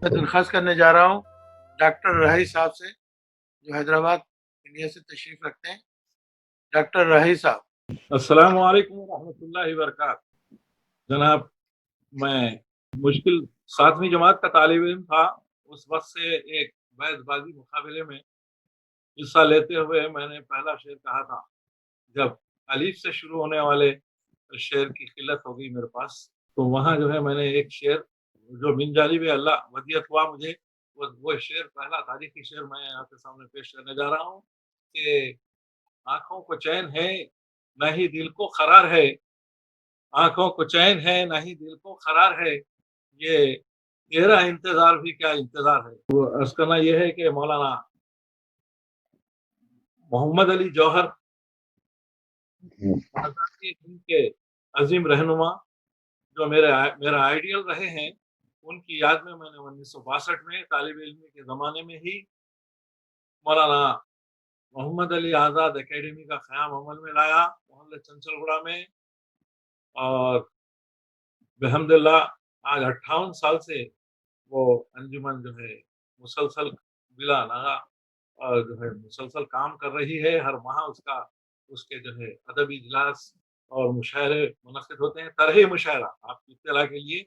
میں درخواست کرنے جا رہا ہوں ڈاکٹر راہی صاحب سے جو حیدرآباد انڈیا سے تشریف رکھتے ہیں. ڈاکٹر راہی صاحب. السلام علیکم ورحمۃ اللہ وبرکاتہ. جناب، میں مشکل 7ویں جماعت کا طالب علم تھا. اس وقت سے ایک بیت بازی مقابلے میں حصہ لیتے ہوئے میں نے پہلا شعر کہا تھا. جب الف سے شروع ہونے والے شعر کی قلت ہو گئی میرے پاس، تو وہاں جو ہے میں نے ایک شعر جو من جانب اللہ ودیت ہوا مجھے، وہ شعر پہلا تاریخی شعر میں آپ کے سامنے پیش کرنے جا رہا ہوں کہ آنکھوں کو چین ہے نہ ہی دل کو قرار ہے، آنکھوں کو چین ہے نہ ہی دل کو قرار ہے، یہ تیرا انتظار بھی کیا انتظار ہے. وہ عرض کرنا یہ ہے کہ مولانا محمد علی جوہر آزادی ہند کے عظیم رہنما جو میرا آئیڈیل رہے ہیں، ان کی یاد میں نے 1962 میں طالب علمی کے زمانے میں ہی مولانا محمد علی آزاد اکیڈمی کا قیام عمل میں لایا محلہ چنچل گڑا میں. اور بحمد اللہ آج 58 سال سے وہ انجمن جو ہے مسلسل بلا ناغا اور جو ہے مسلسل کام کر رہی ہے. ہر ماہ اس کے جو ہے ادبی اجلاس اور مشاعرے منعقد ہوتے ہیں. طرحی مشاعرہ آپ کی اطلاع کے لیے،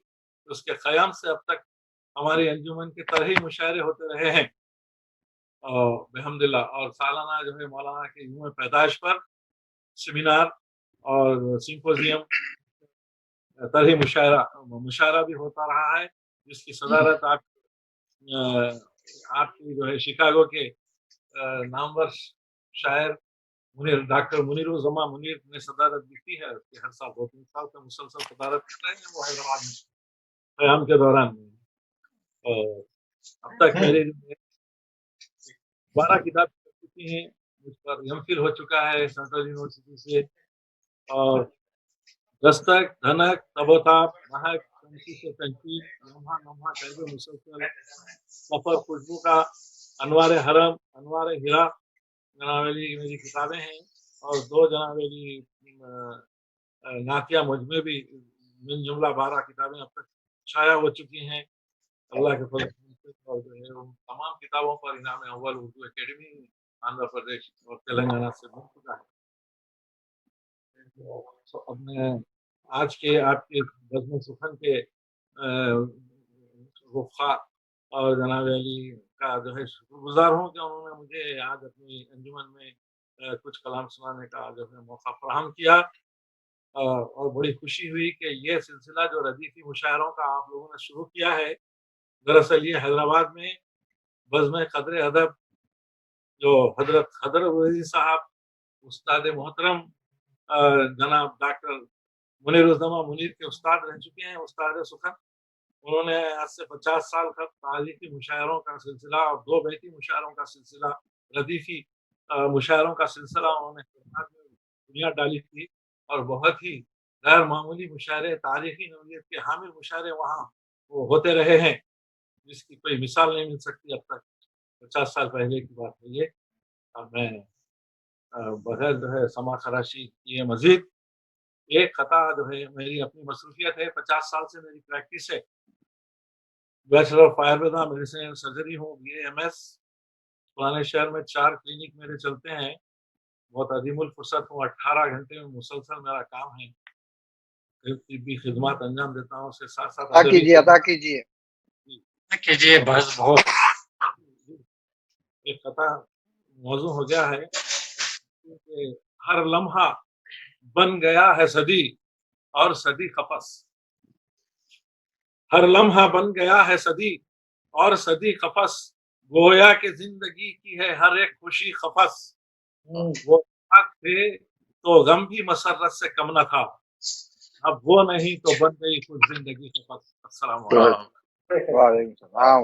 اس کے قیام سے اب تک ہماری انجمن کے طرحی مشاعرے ہوتے رہے ہیں بحمد اللہ. اور سالانہ جو ہے مولانا کے یوم پیدائش پر سیمینار اور سمپوزیم طرحی مشاعرہ بھی ہوتا رہا ہے، جس کی صدارت آپ کی جو ہے شکاگو کے نامور شاعر ڈاکٹر منیر الزما منیر نے صدارت دی ہے. اس کے ہر سال 2-3 سال سے مسلسل صدارت کر رہے ہیں وہ حیدرآباد میں قیام کے دوران. اب تک میرے 12 کتاب چل چکی ہیں. مجھ پر ایم فل ہو چکا ہے سینٹرل یونیورسٹی سے. اور دستک، دھنک، تبوتاب، مہک، تنقید سے تنقید، لمحہ لمحہ قید مسلسل، سفر خوشبو کا، انوار حرم، انوار ہرا جناب علی میری کتابیں ہیں. اور 2 جناب علی نعتیہ مجموعے بھی من جملہ 12 کتابیں اب تک شائع ہو چکی ہیں اللہ کے فضل سے. اور جو ہے ان تمام کتابوں پر انعام اول اردو اکیڈمی آندھرا پردیش اور تلنگانہ سے مل چکا ہے. اب میں آج کے آپ کے بزم سخن کے رخا اور جناب علی کا جو ہے شکر گزار ہوں کہ انہوں نے مجھے آج اپنی انجمن میں کچھ کلام سنانے کا جو ہے موقع فراہم کیا. اور بڑی خوشی ہوئی کہ یہ سلسلہ جو ردیفی مشاعروں کا آپ لوگوں نے شروع کیا ہے، دراصل یہ حیدرآباد میں بزم قدر ادب جو حضرت خضر وزیر صاحب، استاد محترم جناب ڈاکٹر منیر الزما منیر کے استاد رہ چکے ہیں، استاد سخن. انہوں نے آج سے 50 سال کا تاریخی مشاعروں کا سلسلہ اور 2 بیتی مشاعروں کا سلسلہ، ردیفی مشاعروں کا سلسلہ انہوں نے بنیاد ڈالی تھی. اور بہت ہی غیر معمولی مشاعرے، تاریخی نوعیت کے حامل مشاعرے وہاں وہ ہوتے رہے ہیں، جس کی کوئی مثال نہیں مل سکتی اب تک. 50 سال پہلے کی بات ہے یہ. اب میں بغیر جو ہے سما خراشی کیے مزید ایک خطا جو ہے میری اپنی مصروفیت ہے، 50 سال سے میری پریکٹس ہے. Bachelor of Ayurveda medicine and surgery ہوں، BA MS. پرانے شہر میں 4 کلینک میرے چلتے ہیں. بہت عظیم الفرصت ہوں. 18 گھنٹے میں مسلسل میرا کام ہے. طبی خدمات انجام دیتا ہوں. اس کے ساتھ ساتھ عطا کیجیے بس بہت ایک خطا موضوع ہو گیا ہے کہ ہر لمحہ بن گیا ہے صدی اور صدی قفس. ہر لمحہ بن گیا ہے صدی اور صدی قفس، گویا کہ زندگی کی ہے ہر ایک خوشی قفس. وہ تھے تو غم بھی مسرت سے کم نہ تھا، اب وہ نہیں تو بن گئی کچھ زندگی قفس. السلام علیکم. وعلیکم السلام.